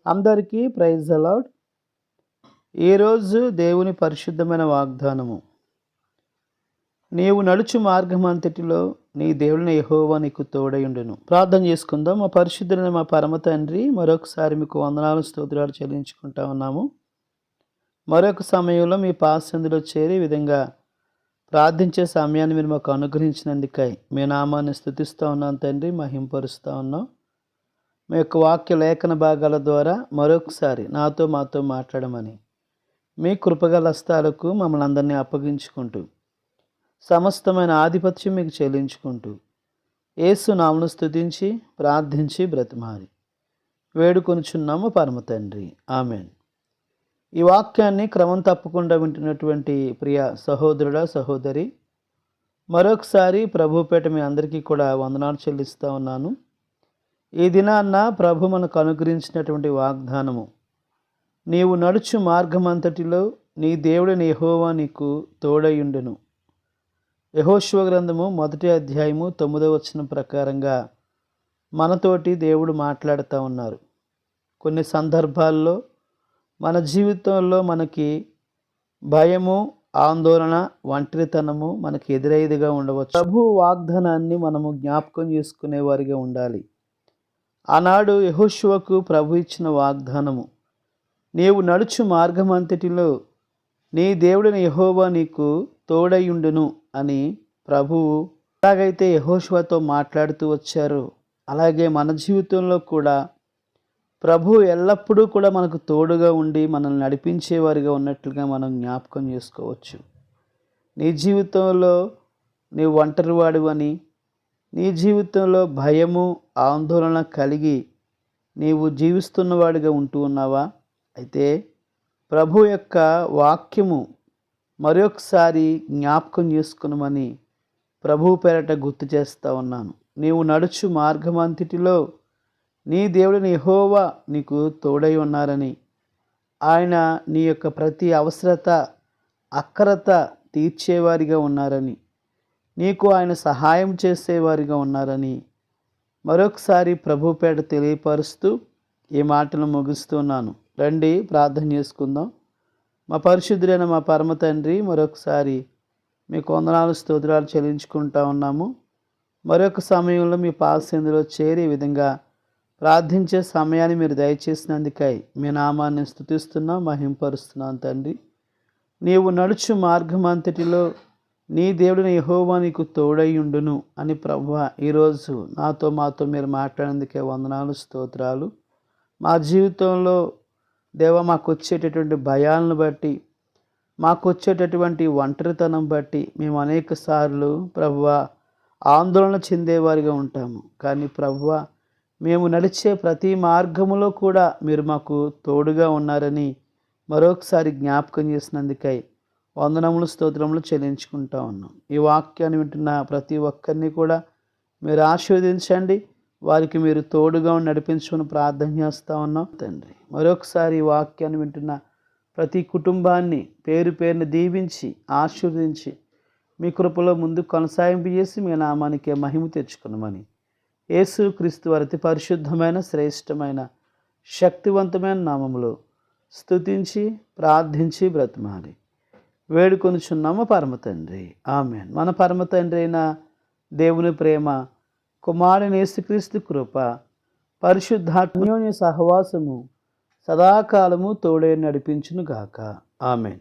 అందరికీ praise the lord. ఈరోజు దేవుని పరిశుద్ధమైన వాగ్దానము. నీవు నడుచు మార్గమంతటిలో నీ దేవుని యెహోవా నీకు తోడయుండును. ప్రార్థన చేసుకుందాం. మా పరిశుద్ధులైన మా పరమ తండ్రి, మరొకసారి మీకు వందనాలు స్తోత్రాలు చెల్లించుకుంటా ఉన్నాము. మరొక సమయంలో మీ పాసందులో చేరి ఈ విధంగా ప్రార్థించే సమయాన్ని మీరు మాకు అనుగ్రహించినందుకై మీ నామాన్ని స్తుతిస్తూ ఉన్నాను తండ్రి, మహింపరుస్తూ ఉన్నాం. మీ యొక్క వాక్య లేఖన భాగాల ద్వారా మరొకసారి మాతో మాట్లాడమని మీ కృపగల హస్తాలకు మమ్మల్ని అందరినీ అప్పగించుకుంటూ సమస్తమైన ఆధిపత్యం మీకు చెల్లించుకుంటూ యేసు నామమును స్తుతించి ప్రార్థించి బ్రతిమాలి వేడుకొనుచున్నాము పరమ తండ్రి, ఆమెన్. ఈ వాక్యాన్ని క్రమం తప్పకుండా వింటున్నటువంటి ప్రియ సహోదరుడా సహోదరి, మరొకసారి ప్రభుపేట మీ అందరికీ కూడా వందనాలు చెల్లిస్తూ ఉన్నాను. ఈ దినాన్న ప్రభు మనకు అనుగ్రహించినటువంటి వాగ్దానము, నీవు నడుచు మార్గమంతటిలో నీ దేవుడైన యెహోవా నీకు తోడయుండును. యెహోషువ గ్రంథము 1వ అధ్యాయము 9వ వచనం ప్రకారంగా మనతోటి దేవుడు మాట్లాడుతూ ఉన్నారు. కొన్ని సందర్భాల్లో మన జీవితంలో మనకి భయము, ఆందోళన, ఒంటరితనము మనకి ఎదురైదిగా ఉండవచ్చు. ప్రభు వాగ్దానాన్ని మనము జ్ఞాపకం చేసుకునే వారిగా ఉండాలి. ఆనాడు యెహోషువకు ప్రభు ఇచ్చిన వాగ్దానము, నీవు నడుచు మార్గమంతటిలో నీ దేవుడైన యెహోవా నీకు తోడయుండును అని ప్రభువు ఎలాగైతే యెహోషువతో మాట్లాడుతూ వచ్చారో, అలాగే మన జీవితంలో కూడా ప్రభు ఎల్లప్పుడూ కూడా మనకు తోడుగా ఉండి మనల్ని నడిపించేవారిగా ఉన్నట్లుగా మనం జ్ఞాపకం చేసుకోవచ్చు. నీ జీవితంలో నీవు ఒంటరివాడివని, నీ జీవితంలో భయము, ఆందోళన కలిగి నీవు జీవిస్తున్నవాడిగా ఉంటూ ఉన్నావా? అయితే ప్రభు యొక్క వాక్యము మరొకసారి జ్ఞాపకం చేసుకునమని ప్రభు పేరట గుర్తు చేస్తూ ఉన్నాను. నీవు నడుచు మార్గమంతటిలో నీ దేవుడిని యెహోవా నీకు తోడై ఉన్నారని, ఆయన నీ యొక్క ప్రతి అవసరత, అక్కరత తీర్చేవారిగా ఉన్నారని, నీకు ఆయన సహాయం చేసేవారిగా ఉన్నారని మరొకసారి ప్రభు పేట తెలియపరుస్తూ ఈ మాటలు ముగిస్తున్నాను. రండి ప్రార్థన చేసుకుందాం. మా పరిశుద్ధులైన మా పరమ తండ్రి, మరొకసారి మీకు వందనాలు స్తోత్రాలు చెల్లించుకుంటా ఉన్నాము. మరొక సమయంలో మీ పాదసందులో చేరి ఈ విధంగా ప్రార్థించే సమయాన్ని మీరు దయచేసినందుకై మీ నామాన్ని స్తుతిస్తున్నాం, మహింపరుస్తున్నాం తండ్రి. నీవు నడుచు మార్గమంతటిలో నీ దేవుడిని యెహోవా నీకు తోడయుండును అని ప్రభువా ఈరోజు మాతో మీరు మాట్లాడేందుకే వందనాలు స్తోత్రాలు. మా జీవితంలో దేవ మాకు వచ్చేటటువంటి భయాలను బట్టి, మాకు వచ్చేటటువంటి ఒంటరితనం బట్టి మేము అనేక సార్లు ప్రభువా ఆందోళన చెందేవారిగా ఉంటాము. కానీ ప్రభువా మేము నడిచే ప్రతి మార్గములో కూడా మీరు మాకు తోడుగా ఉన్నారని మరొకసారి జ్ఞాపకం చేసినందుకై వందనములు స్తోత్రములు చెల్లించుకుంటా ఉన్నాం. ఈ వాక్యాన్ని వింటున్న ప్రతి ఒక్కరిని కూడా మీరు ఆశీర్వదించండి, వారికి మీరు తోడుగా నడిపించుకుని ప్రార్థన చేస్తూ ఉన్నాం తండ్రి. మరొకసారి ఈ వాక్యాన్ని వింటున్న ప్రతి కుటుంబాన్ని పేరు పేరుని దీవించి ఆశీర్వదించి మీ కృపలో ముందు కొనసాగింపు చేసి మీ నామానికి మహిమ తెచ్చుకున్నామని యేసు క్రీస్తు వారి అతి పరిశుద్ధమైన, శ్రేష్టమైన, శక్తివంతమైన నామములో స్తుతించి ప్రార్థించి బ్రతిమాలి వేడుకొనుచున్నాము పరమ తండ్రి, ఆమెన్. మన పరమ తండ్రి అయిన దేవుని ప్రేమ, కుమారుని యేసుక్రీస్తు కృప, పరిశుద్ధాత్మ సహవాసము సదాకాలము తోడే నడిపించును గాక, ఆమెన్.